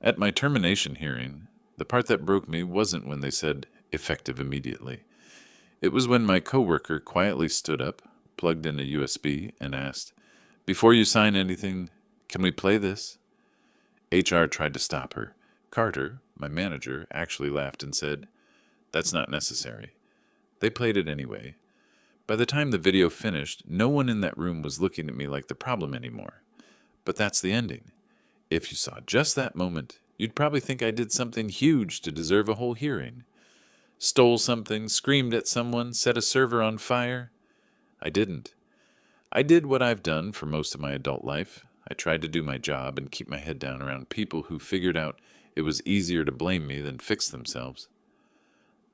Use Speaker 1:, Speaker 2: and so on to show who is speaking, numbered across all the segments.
Speaker 1: At my termination hearing, the part that broke me wasn't when they said effective immediately. It was when my coworker quietly stood up, plugged in a USB, and asked, "Before you sign anything, can we play this?" HR tried to stop her. Carter, my manager, actually laughed and said, "That's not necessary." They played it anyway. By the time the video finished, no one in that room was looking at me like the problem anymore. But that's the ending. If you saw just that moment, you'd probably think I did something huge to deserve a whole hearing. Stole something, screamed at someone, set a server on fire. I didn't. I did what I've done for most of my adult life. I tried to do my job and keep my head down around people who figured out it was easier to blame me than fix themselves.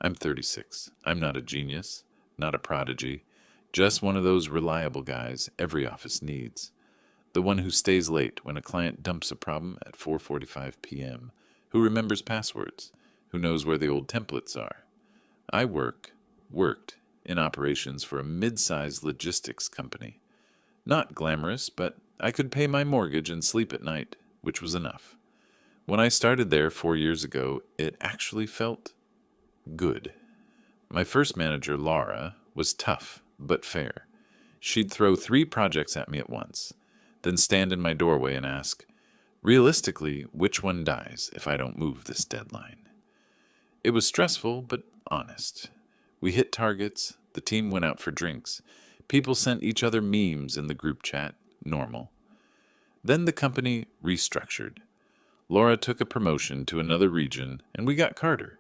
Speaker 1: I'm 36. I'm not a genius, not a prodigy, just one of those reliable guys every office needs. The one who stays late when a client dumps a problem at 4:45 p.m., who remembers passwords, who knows where the old templates are. I worked in operations for a mid-sized logistics company. Not glamorous, but I could pay my mortgage and sleep at night, which was enough. When I started there 4 years ago, it actually felt good. My first manager, Laura, was tough but fair. She'd throw 3 projects at me at once, then stand in my doorway and ask, "Realistically, which one dies if I don't move this deadline?" It was stressful but honest. We hit targets, the team went out for drinks, people sent each other memes in the group chat, normal. Then the company restructured. Laura took a promotion to another region, and we got Carter.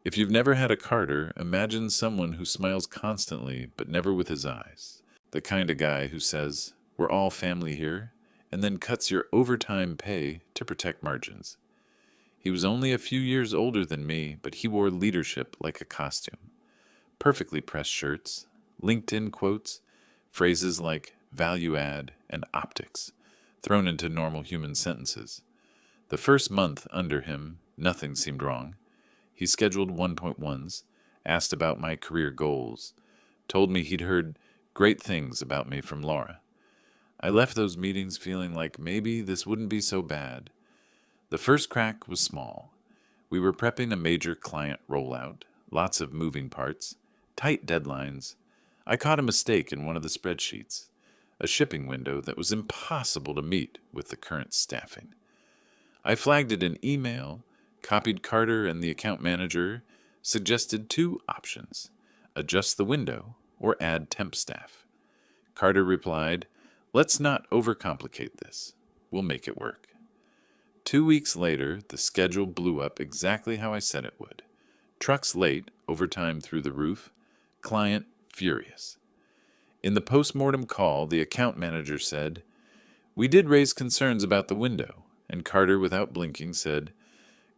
Speaker 1: If you've never had a Carter, imagine someone who smiles constantly but never with his eyes. The kind of guy who says, "We're all family here," and then cuts your overtime pay to protect margins. He was only a few years older than me, but he wore leadership like a costume. Perfectly pressed shirts, LinkedIn quotes, phrases like value add and optics, thrown into normal human sentences. The first month under him, nothing seemed wrong. He scheduled 1.1s, asked about my career goals, told me he'd heard great things about me from Laura. I left those meetings feeling like maybe this wouldn't be so bad. The first crack was small. We were prepping a major client rollout, lots of moving parts, tight deadlines. I caught a mistake in one of the spreadsheets, a shipping window that was impossible to meet with the current staffing. I flagged it in email, copied Carter and the account manager, suggested 2 options: adjust the window or add temp staff. Carter replied, "Let's not overcomplicate this. We'll make it work." 2 weeks later, the schedule blew up exactly how I said it would. Trucks late, overtime through the roof, client furious. In the post-mortem call, the account manager said, "We did raise concerns about the window," and Carter, without blinking, said,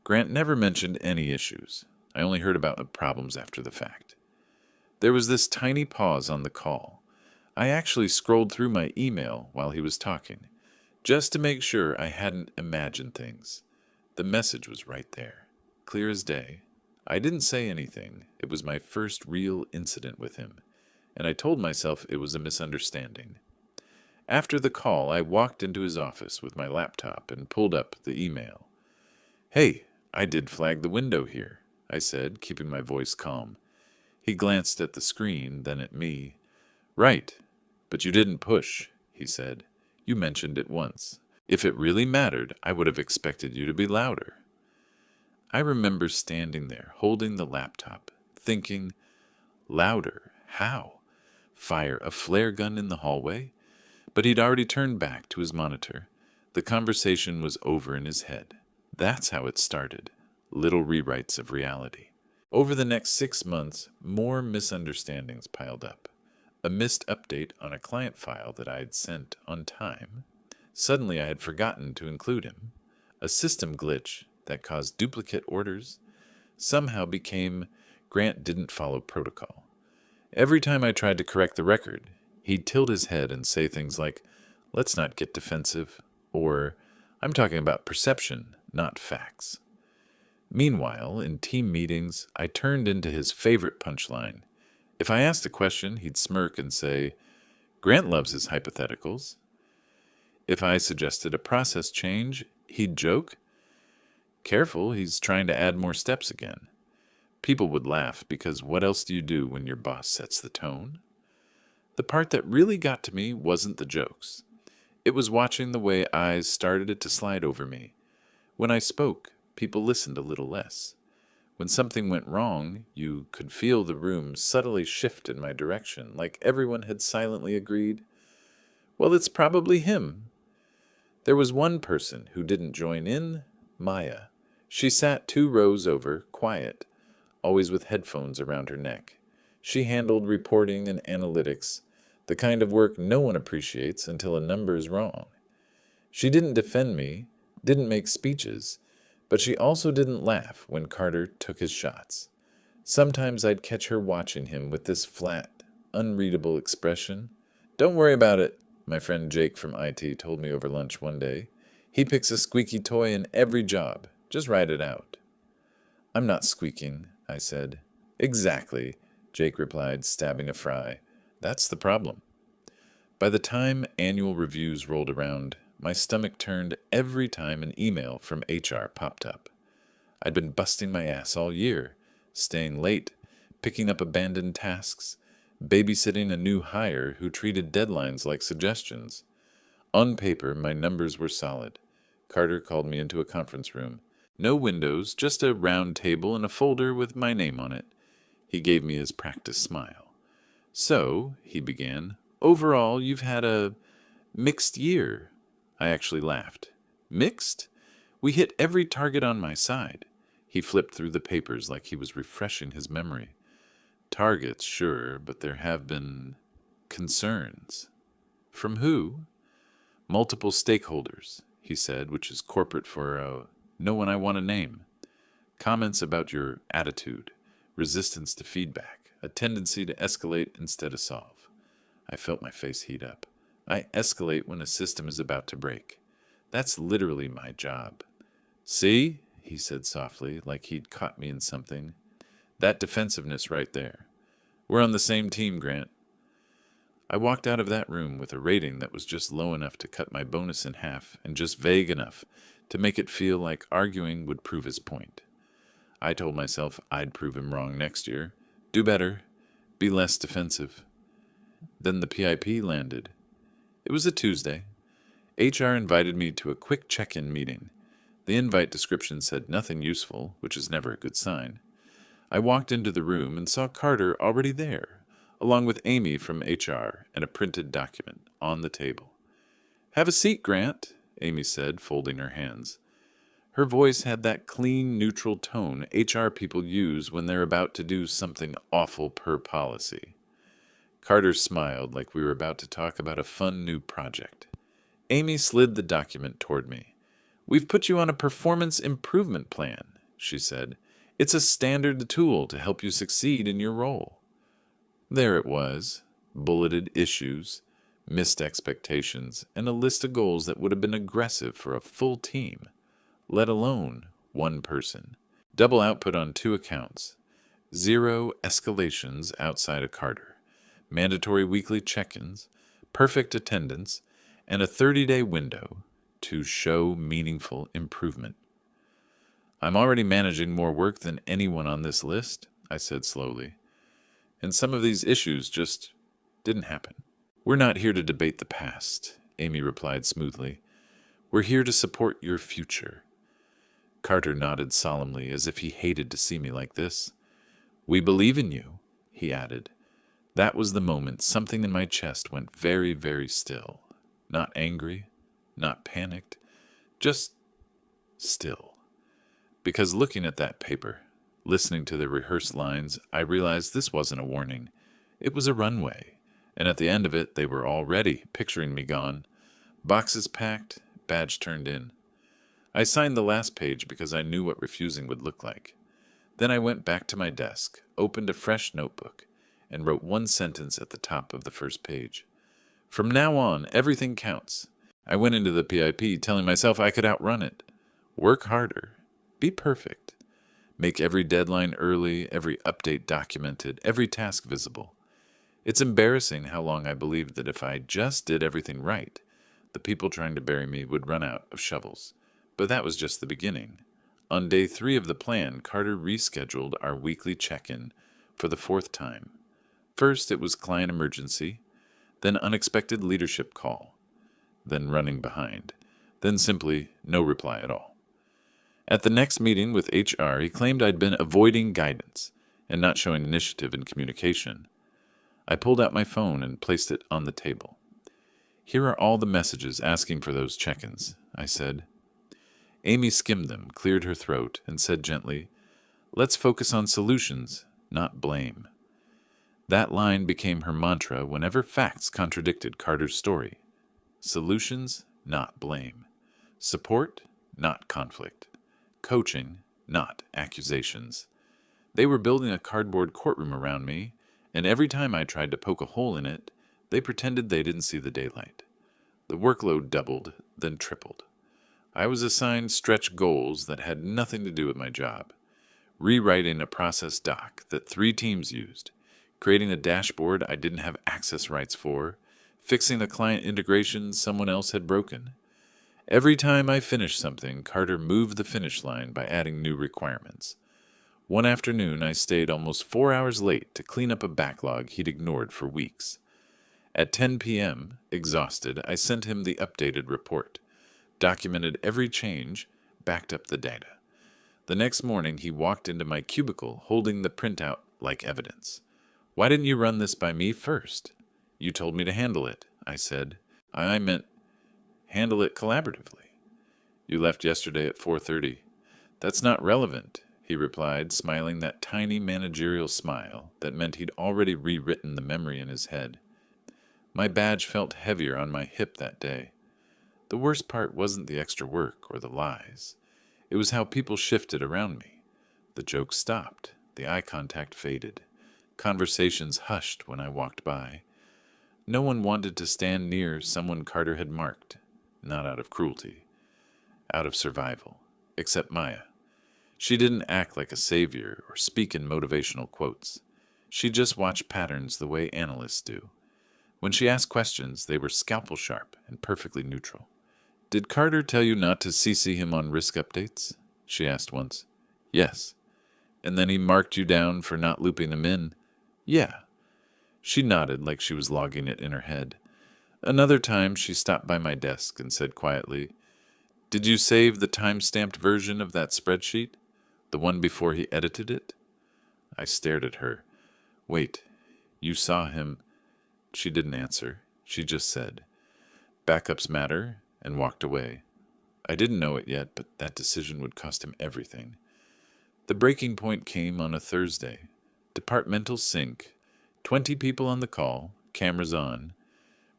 Speaker 1: "Grant never mentioned any issues. I only heard about the problems after the fact." There was this tiny pause on the call. I actually scrolled through my email while he was talking, just to make sure I hadn't imagined things. The message was right there, clear as day. I didn't say anything. It was my first real incident with him, and I told myself it was a misunderstanding. After the call, I walked into his office with my laptop and pulled up the email. "Hey, I did flag the window here," I said, keeping my voice calm. He glanced at the screen, then at me. "Right, but you didn't push," he said. "You mentioned it once. If it really mattered, I would have expected you to be louder." I remember standing there, holding the laptop, thinking, louder? How? Fire a flare gun in the hallway? But he'd already turned back to his monitor. The conversation was over in his head. That's how it started. Little rewrites of reality. Over the next 6 months, more misunderstandings piled up. A missed update on a client file that I had sent on time. Suddenly I had forgotten to include him. A system glitch that caused duplicate orders somehow became Grant didn't follow protocol. Every time I tried to correct the record, he'd tilt his head and say things like, "Let's not get defensive," or, "I'm talking about perception, not facts." Meanwhile, in team meetings, I turned into his favorite punchline. If I asked a question, he'd smirk and say, "Grant loves his hypotheticals." If I suggested a process change, he'd joke, Careful, he's trying to add more steps again. People would laugh because what else do you do when your boss sets the tone? The part that really got to me wasn't the jokes. It was watching the way eyes started to slide over me. When I spoke, people listened a little less. When something went wrong, you could feel the room subtly shift in my direction, like everyone had silently agreed, well, it's probably him. There was one person who didn't join in, Maya. She sat 2 rows over, quiet, always with headphones around her neck. She handled reporting and analytics, the kind of work no one appreciates until a number is wrong. She didn't defend me, didn't make speeches, but she also didn't laugh when Carter took his shots. Sometimes I'd catch her watching him with this flat, unreadable expression. Don't worry about it, my friend Jake from IT told me over lunch one day. He picks a squeaky toy in every job. Just write it out. I'm not squeaking, I said. Exactly, Jake replied, stabbing a fry. That's the problem. By the time annual reviews rolled around, my stomach turned every time an email from HR popped up. I'd been busting my ass all year, staying late, picking up abandoned tasks, babysitting a new hire who treated deadlines like suggestions. On paper, my numbers were solid. Carter called me into a conference room. No windows, just a round table and a folder with my name on it. He gave me his practice smile. So, he began, overall, you've had a mixed year. I actually laughed. Mixed? We hit every target on my side. He flipped through the papers like he was refreshing his memory. Targets, sure, but there have been concerns. From who? Multiple stakeholders, he said, which is corporate for no one I want to name. Comments about your attitude, resistance to feedback, a tendency to escalate instead of solve. I felt my face heat up. I escalate when a system is about to break. That's literally my job. See, he said softly, like he'd caught me in something. That defensiveness right there. We're on the same team, Grant. I walked out of that room with a rating that was just low enough to cut my bonus in half and just vague enough to make it feel like arguing would prove his point. I told myself I'd prove him wrong next year. Do better. Be less defensive. Then the PIP landed. It was a Tuesday. HR invited me to a quick check-in meeting. The invite description said nothing useful, which is never a good sign. I walked into the room and saw Carter already there, along with Amy from HR and a printed document on the table. Have a seat, Grant, Amy said, folding her hands. Her voice had that clean, neutral tone HR people use when they're about to do something awful per policy. Carter smiled like we were about to talk about a fun new project. Amy slid the document toward me. We've put you on a performance improvement plan, she said. It's a standard tool to help you succeed in your role. There it was, bulleted issues, missed expectations, and a list of goals that would have been aggressive for a full team, let alone one person. Double output on 2 accounts. 0 escalations outside of Carter. Mandatory weekly check-ins, perfect attendance, and a 30-day window to show meaningful improvement. I'm already managing more work than anyone on this list, I said slowly. And some of these issues just didn't happen. We're not here to debate the past, Amy replied smoothly. We're here to support your future. Carter nodded solemnly as if he hated to see me like this. We believe in you, he added. That was the moment something in my chest went very, very still. Not angry, not panicked, just still. Because looking at that paper, listening to the rehearsed lines, I realized this wasn't a warning. It was a runway, and at the end of it, they were already picturing me gone. Boxes packed, badge turned in. I signed the last page because I knew what refusing would look like. Then I went back to my desk, opened a fresh notebook, and wrote 1 sentence at the top of the first page. From now on, everything counts. I went into the PIP telling myself I could outrun it. Work harder. Be perfect. Make every deadline early, every update documented, every task visible. It's embarrassing how long I believed that if I just did everything right, the people trying to bury me would run out of shovels. But that was just the beginning. On day 3 of the plan, Carter rescheduled our weekly check-in for the 4th time. First, it was client emergency, then unexpected leadership call, then running behind, then simply no reply at all. At the next meeting with HR, he claimed I'd been avoiding guidance and not showing initiative in communication. I pulled out my phone and placed it on the table. "Here are all the messages asking for those check-ins," I said. Amy skimmed them, cleared her throat, and said gently, "Let's focus on solutions, not blame." That line became her mantra whenever facts contradicted Carter's story. Solutions, not blame. Support, not conflict. Coaching, not accusations. They were building a cardboard courtroom around me, and every time I tried to poke a hole in it, they pretended they didn't see the daylight. The workload doubled, then tripled. I was assigned stretch goals that had nothing to do with my job. Rewriting a process doc that 3 teams used, creating a dashboard I didn't have access rights for, fixing a client integration someone else had broken. Every time I finished something, Carter moved the finish line by adding new requirements. One afternoon, I stayed almost 4 hours late to clean up a backlog he'd ignored for weeks. At 10 p.m., exhausted, I sent him the updated report, documented every change, backed up the data. The next morning, he walked into my cubicle holding the printout like evidence. "Why didn't you run this by me first?" "You told me to handle it," I said. I meant handle it collaboratively." "You left yesterday at 4:30. "That's not relevant," he replied, smiling that tiny managerial smile that meant he'd already rewritten the memory in his head. My badge felt heavier on my hip that day. The worst part wasn't the extra work or the lies. It was how people shifted around me. The jokes stopped. The eye contact faded. Conversations hushed when I walked by. No one wanted to stand near someone Carter had marked. Not out of cruelty. Out of survival. Except Maya. She didn't act like a savior or speak in motivational quotes. She just watched patterns the way analysts do. When she asked questions, they were scalpel sharp and perfectly neutral. "Did Carter tell you not to CC him on risk updates?" she asked once. "Yes." "And then he marked you down for not looping him in?" "Yeah." She nodded like she was logging it in her head. Another time she stopped by my desk and said quietly, "Did you save the time-stamped version of that spreadsheet? The one before he edited it?" I stared at her. "Wait, you saw him?" She didn't answer. She just said, "Backups matter," and walked away. I didn't know it yet, but that decision would cost him everything. The breaking point came on a Thursday. Departmental sync. 20 people on the call, cameras on.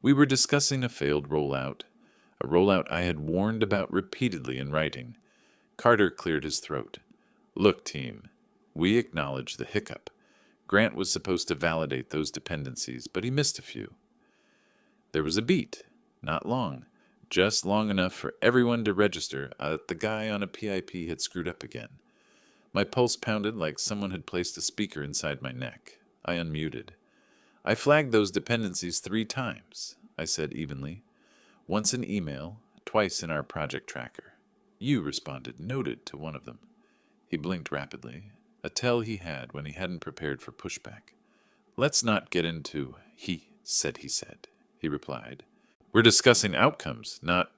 Speaker 1: We were discussing a failed rollout, a rollout I had warned about repeatedly in writing. Carter cleared his throat. "Look, team, we acknowledge the hiccup. Grant was supposed to validate those dependencies, but he missed a few." There was a beat, not long, just long enough for everyone to register that the guy on a PIP had screwed up again. My pulse pounded like someone had placed a speaker inside my neck. I unmuted. "I flagged those dependencies 3 times, I said evenly. "Once in email, twice in our project tracker. You responded, noted to one of them." He blinked rapidly, a tell he had when he hadn't prepared for pushback. "Let's not get into he said, he replied. "We're discussing outcomes, not—"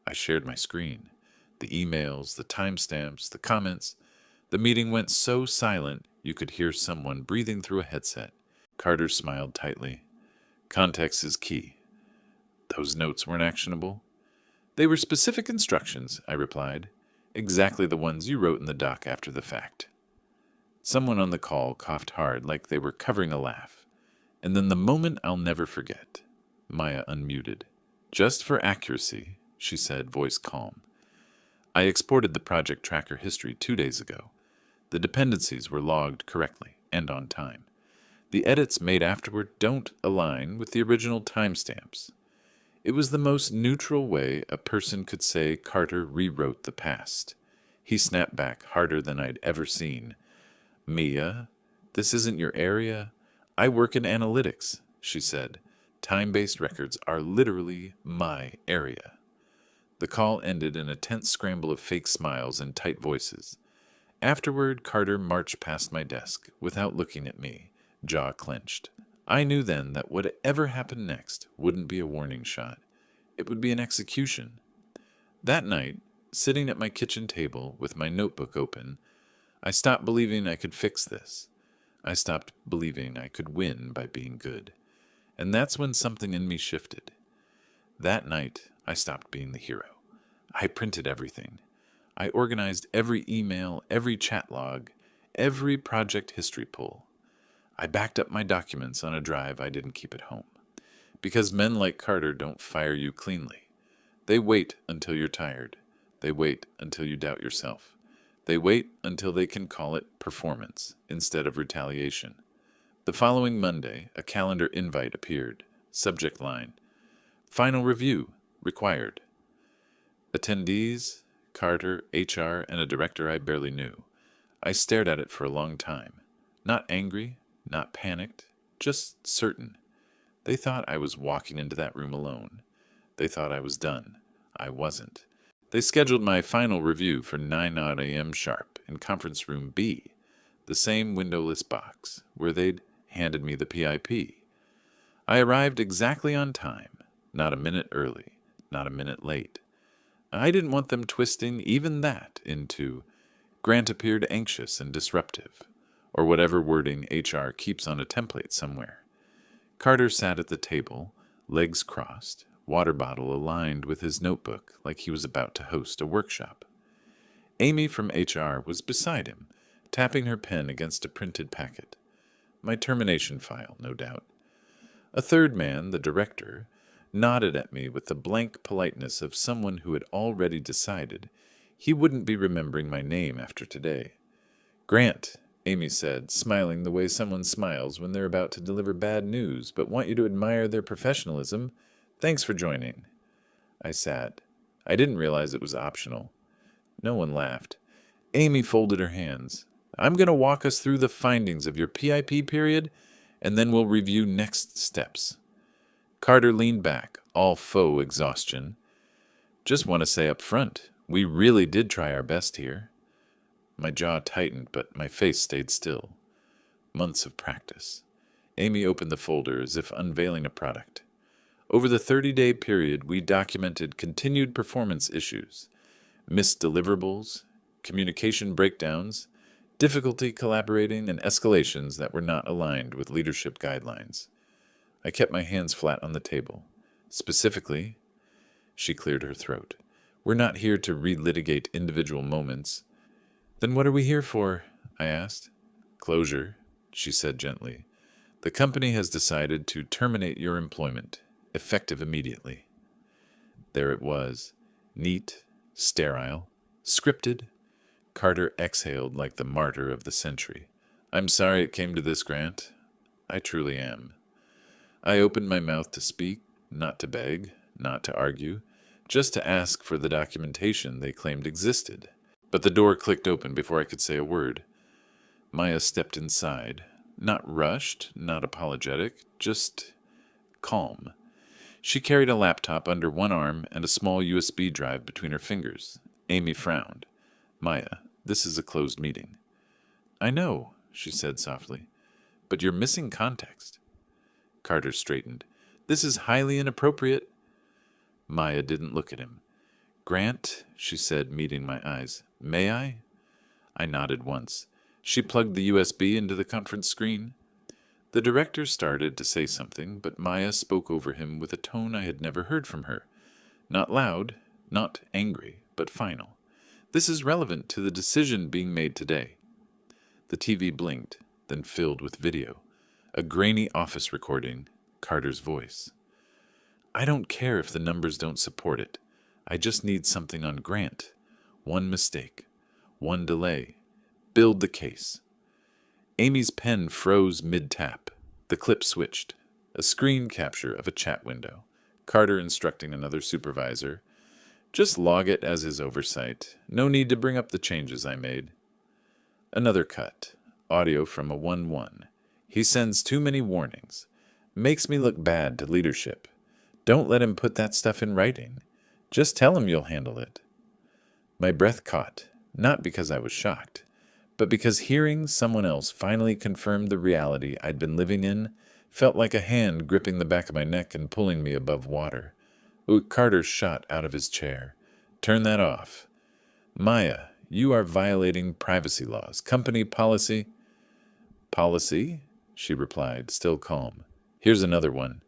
Speaker 1: I shared my screen. The emails, the timestamps, the comments. The meeting went so silent you could hear someone breathing through a headset. Carter smiled tightly. "Context is key." "Those notes weren't actionable?" "They were specific instructions," I replied. "Exactly the ones you wrote in the doc after the fact." Someone on the call coughed hard like they were covering a laugh. And then the moment I'll never forget. Maya unmuted. "Just for accuracy," she said, voice calm. "I exported the project tracker history 2 days ago. The dependencies were logged correctly and on time. The edits made afterward don't align with the original timestamps." It was the most neutral way a person could say Carter rewrote the past. He snapped back harder than I'd ever seen. "Mia, this isn't your area. I work in analytics," she said. "Time-based records are literally my area." The call ended in a tense scramble of fake smiles and tight voices. Afterward, Carter marched past my desk, without looking at me, jaw clenched. I knew then that whatever happened next wouldn't be a warning shot. It would be an execution. That night, sitting at my kitchen table with my notebook open, I stopped believing I could fix this. I stopped believing I could win by being good. And that's when something in me shifted. That night, I stopped being the hero. I printed everything. I organized every email, every chat log, every project history pull. I backed up my documents on a drive I didn't keep at home. Because men like Carter don't fire you cleanly. They wait until you're tired. They wait until you doubt yourself. They wait until they can call it performance instead of retaliation. The following Monday, a calendar invite appeared. Subject line: Final review required. Attendees: Carter, HR, and a director I barely knew. I stared at it for a long time. Not angry, not panicked, just certain. They thought I was walking into that room alone. They thought I was done. I wasn't. They scheduled my final review for 9 a.m. sharp in conference room B, the same windowless box where they'd handed me the PIP. I arrived exactly on time, not a minute early, not a minute late. I didn't want them twisting even that into Grant appeared anxious and disruptive, or whatever wording HR keeps on a template somewhere. Carter sat at the table, legs crossed, water bottle aligned with his notebook like he was about to host a workshop. Amy from HR was beside him, tapping her pen against a printed packet. My termination file, no doubt. A third man, the director, nodded at me with the blank politeness of someone who had already decided he wouldn't be remembering my name after today. Grant, Amy said, smiling the way someone smiles when they're about to deliver bad news but want you to admire their professionalism. Thanks for joining. I sat. I didn't realize it was optional. No one laughed. Amy folded her hands. I'm going to walk us through the findings of your PIP period, and then we'll review next steps. Carter leaned back, all faux exhaustion. Just want to say up front, we really did try our best here. My jaw tightened, but my face stayed still. Months of practice. Amy opened the folder as if unveiling a product. Over the 30-day period, we documented continued performance issues, missed deliverables, communication breakdowns, difficulty collaborating, and escalations that were not aligned with leadership guidelines. I kept my hands flat on the table. Specifically, she cleared her throat. We're not here to relitigate individual moments. Then what are we here for? I asked. Closure, she said gently. The company has decided to terminate your employment, effective immediately. There it was, neat, sterile, scripted. Carter exhaled like the martyr of the century. I'm sorry it came to this, Grant. I truly am. I opened my mouth to speak, not to beg, not to argue, just to ask for the documentation they claimed existed. But the door clicked open before I could say a word. Maya stepped inside, not rushed, not apologetic, just calm. She carried a laptop under one arm and a small USB drive between her fingers. Amy frowned. Maya, this is a closed meeting. I know, she said softly, but you're missing context. Carter straightened. This is highly inappropriate. Maya didn't look at him. Grant, she said, meeting my eyes. May I? I nodded once. She plugged the USB into the conference screen. The director started to say something, but Maya spoke over him with a tone I had never heard from her. Not loud, not angry, but final. This is relevant to the decision being made today. The TV blinked, then filled with video. A grainy office recording, Carter's voice. I don't care if the numbers don't support it. I just need something on Grant. One mistake. One delay. Build the case. Amy's pen froze mid-tap. The clip switched. A screen capture of a chat window. Carter instructing another supervisor. Just log it as his oversight. No need to bring up the changes I made. Another cut. Audio from a 1-1. He sends too many warnings. Makes me look bad to leadership. Don't let him put that stuff in writing. Just tell him you'll handle it. My breath caught, not because I was shocked, but because hearing someone else finally confirmed the reality I'd been living in felt like a hand gripping the back of my neck and pulling me above water. Carter shot out of his chair. Turn that off. Maya, you are violating privacy laws. Company policy. Policy? She replied, still calm. Here's another one.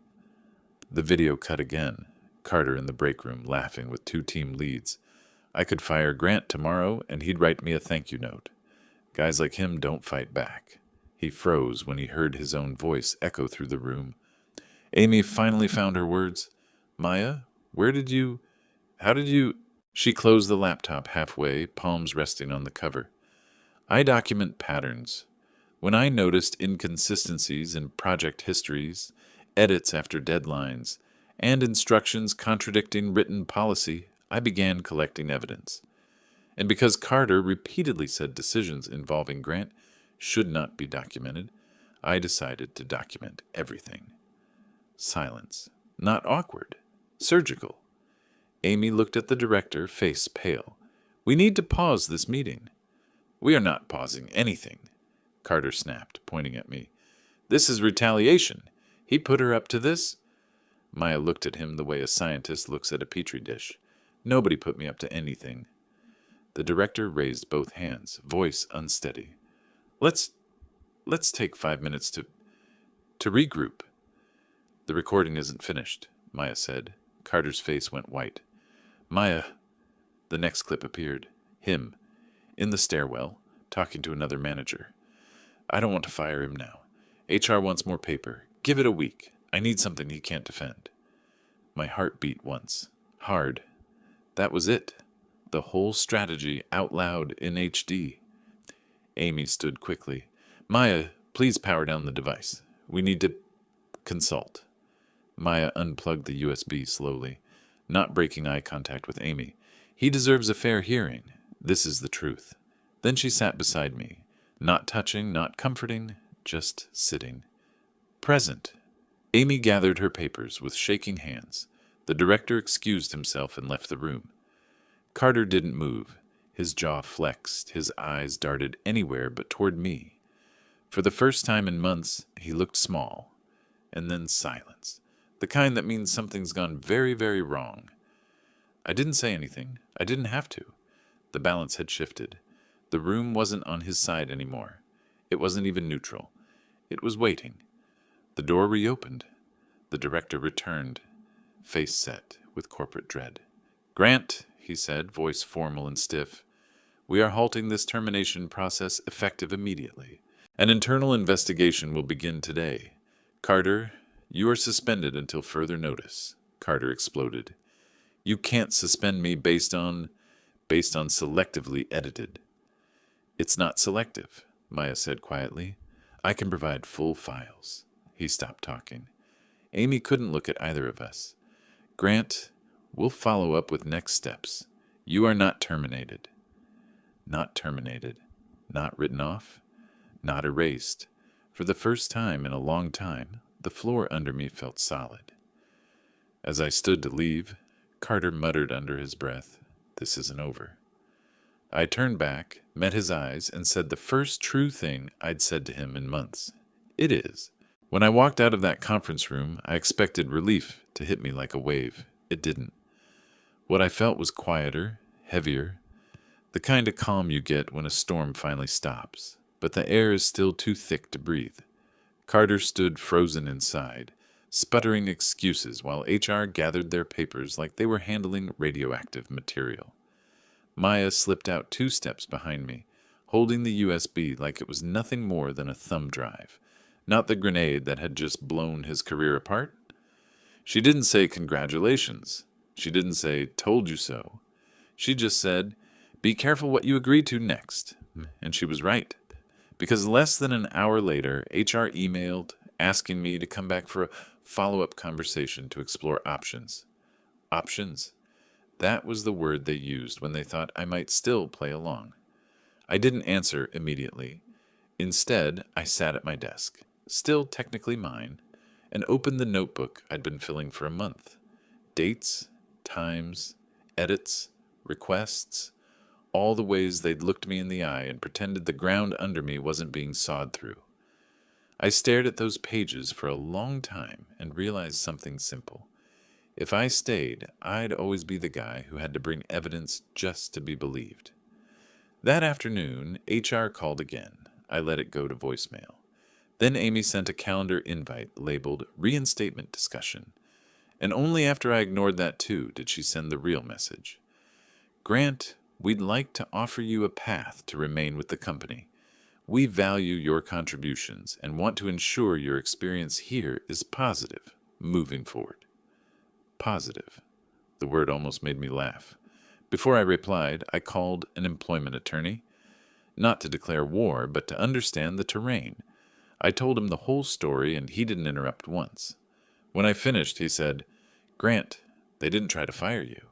Speaker 1: The video cut again. Carter in the break room, laughing with two team leads. I could fire Grant tomorrow, and he'd write me a thank you note. Guys like him don't fight back. He froze when he heard his own voice echo through the room. Amy finally found her words. Maya, how did you... She closed the laptop halfway, palms resting on the cover. I document patterns. When I noticed inconsistencies in project histories, edits after deadlines, and instructions contradicting written policy, I began collecting evidence. And because Carter repeatedly said decisions involving Grant should not be documented, I decided to document everything. Silence. Not awkward. Surgical. Amy looked at the director, face pale. We need to pause this meeting. We are not pausing anything, Carter snapped, pointing at me. This is retaliation. He put her up to this. Maya looked at him the way a scientist looks at a petri dish. Nobody put me up to anything. The director raised both hands, voice unsteady. Let's take 5 minutes to regroup. The recording isn't finished, Maya said. Carter's face went white. Maya. The next clip appeared. Him, in the stairwell, talking to another manager. I don't want to fire him now. HR wants more paper. Give it a week. I need something he can't defend. My heart beat once. Hard. That was it. The whole strategy out loud in HD. Amy stood quickly. Maya, please power down the device. We need to consult. Maya unplugged the USB slowly, not breaking eye contact with Amy. He deserves a fair hearing. This is the truth. Then she sat beside me, not touching, not comforting, just sitting. Present. Amy gathered her papers with shaking hands. The director excused himself and left the room. Carter didn't move. His jaw flexed, his eyes darted anywhere but toward me. For the first time in months, he looked small. And then silence. The kind that means something's gone very, very wrong. I didn't say anything. I didn't have to. The balance had shifted. The room wasn't on his side anymore. It wasn't even neutral. It was waiting. The door reopened. The director returned, face set with corporate dread. Grant, he said, voice formal and stiff, we are halting this termination process effective immediately. An internal investigation will begin today. Carter, you are suspended until further notice. Carter exploded. You can't suspend me based on selectively edited. It's not selective, Maya said quietly. I can provide full files. He stopped talking. Amy couldn't look at either of us. Grant, we'll follow up with next steps. You are not terminated. Not terminated. Not written off. Not erased. For the first time in a long time, the floor under me felt solid. As I stood to leave, Carter muttered under his breath, This isn't over. I turned back, met his eyes, and said the first true thing I'd said to him in months. It is. When I walked out of that conference room, I expected relief to hit me like a wave. It didn't. What I felt was quieter, heavier, the kind of calm you get when a storm finally stops, but the air is still too thick to breathe. Carter stood frozen inside, sputtering excuses while HR gathered their papers like they were handling radioactive material. Maya slipped out 2 steps behind me, holding the USB like it was nothing more than a thumb drive, not the grenade that had just blown his career apart. She didn't say congratulations. She didn't say told you so. She just said, be careful what you agree to next. And she was right. Because less than an hour later, HR emailed asking me to come back for a follow-up conversation to explore options. Options. That was the word they used when they thought I might still play along. I didn't answer immediately. Instead, I sat at my desk, still technically mine, and opened the notebook I'd been filling for a month. Dates, times, edits, requests, all the ways they'd looked me in the eye and pretended the ground under me wasn't being sawed through. I stared at those pages for a long time and realized something simple. If I stayed, I'd always be the guy who had to bring evidence just to be believed. That afternoon, HR called again. I let it go to voicemail. Then Amy sent a calendar invite labeled Reinstatement Discussion. And only after I ignored that too did she send the real message. Grant, we'd like to offer you a path to remain with the company. We value your contributions and want to ensure your experience here is positive, moving forward. Positive. The word almost made me laugh. Before I replied, I called an employment attorney, not to declare war, but to understand the terrain. I told him the whole story, and he didn't interrupt once. When I finished, he said, Grant, they didn't try to fire you.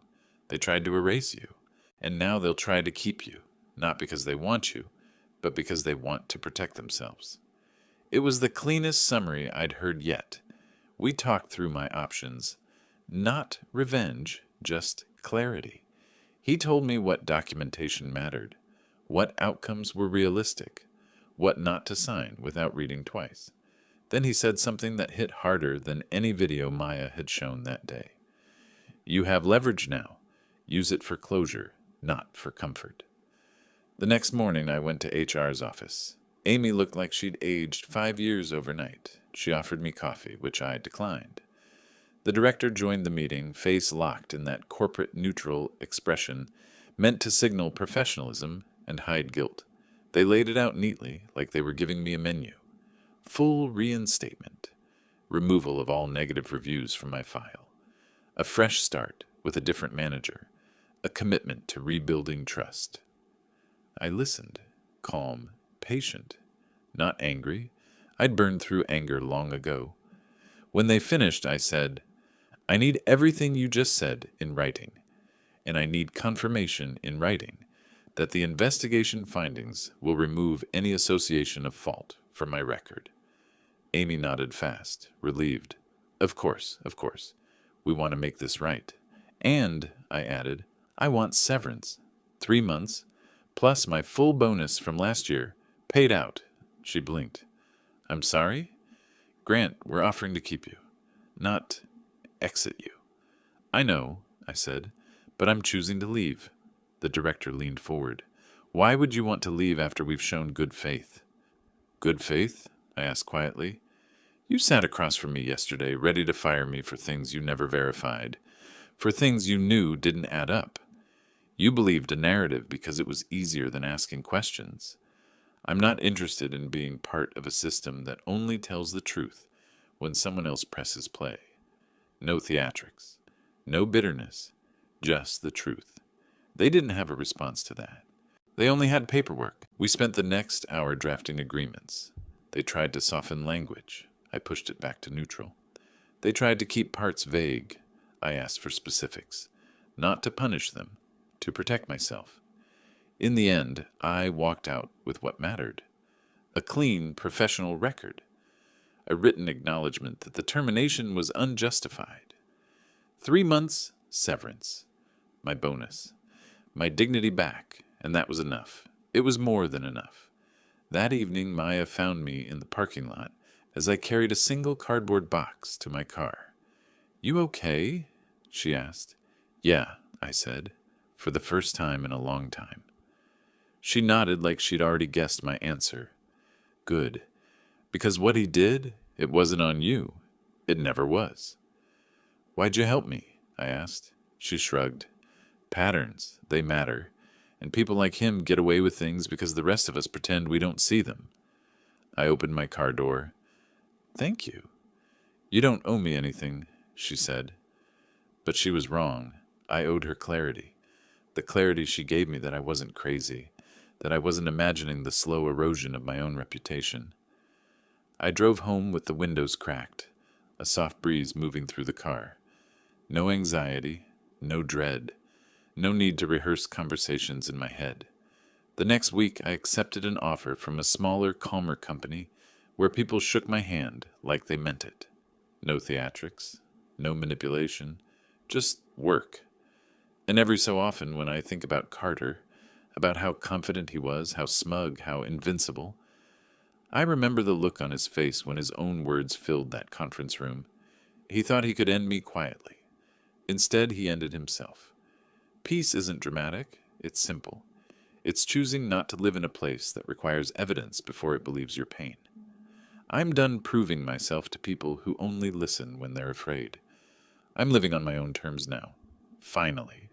Speaker 1: They tried to erase you. And now they'll try to keep you, not because they want you, but because they want to protect themselves. It was the cleanest summary I'd heard yet. We talked through my options. Not revenge, just clarity. He told me what documentation mattered, what outcomes were realistic, what not to sign without reading twice. Then he said something that hit harder than any video Maya had shown that day. You have leverage now. Use it for closure, not for comfort. The next morning, I went to HR's office. Amy looked like she'd aged 5 years overnight. She offered me coffee, which I declined. The director joined the meeting, face locked in that corporate neutral expression meant to signal professionalism and hide guilt. They laid it out neatly, like they were giving me a menu. Full reinstatement. Removal of all negative reviews from my file. A fresh start with a different manager. A commitment to rebuilding trust. I listened, calm, patient, not angry. I'd burned through anger long ago. When they finished, I said, I need everything you just said in writing, and I need confirmation in writing that the investigation findings will remove any association of fault from my record. Amy nodded fast, relieved. Of course. We want to make this right. And, I added, I want severance. 3 months, plus my full bonus from last year, paid out. She blinked. I'm sorry? Grant, we're offering to keep you, not exit you. I know, I said, but I'm choosing to leave. The director leaned forward. Why would you want to leave after we've shown good faith? Good faith? I asked quietly. You sat across from me yesterday, ready to fire me for things you never verified, for things you knew didn't add up. You believed a narrative because it was easier than asking questions. I'm not interested in being part of a system that only tells the truth when someone else presses play. No theatrics, no bitterness, just the truth. They didn't have a response to that. They only had paperwork. We spent the next hour drafting agreements. They tried to soften language. I pushed it back to neutral. They tried to keep parts vague. I asked for specifics, not to punish them, to protect myself. In the end, I walked out with what mattered. A clean, professional record. A written acknowledgement that the termination was unjustified. 3 months, severance. My bonus. My dignity back, and that was enough. It was more than enough. That evening, Maya found me in the parking lot as I carried a single cardboard box to my car. You okay? She asked. Yeah, I said, for the first time in a long time. She nodded like she'd already guessed my answer. Good. Because what he did, it wasn't on you. It never was. Why'd you help me? I asked. She shrugged. Patterns, they matter. And people like him get away with things because the rest of us pretend we don't see them. I opened my car door. Thank you. You don't owe me anything, she said. But she was wrong. I owed her clarity. The clarity she gave me that I wasn't crazy, that I wasn't imagining the slow erosion of my own reputation. I drove home with the windows cracked, a soft breeze moving through the car. No anxiety, no dread, no need to rehearse conversations in my head. The next week, I accepted an offer from a smaller, calmer company where people shook my hand like they meant it. No theatrics, no manipulation, just work. And every so often, when I think about Carter, about how confident he was, how smug, how invincible, I remember the look on his face when his own words filled that conference room. He thought he could end me quietly. Instead, he ended himself. Peace isn't dramatic, it's simple. It's choosing not to live in a place that requires evidence before it believes your pain. I'm done proving myself to people who only listen when they're afraid. I'm living on my own terms now. Finally.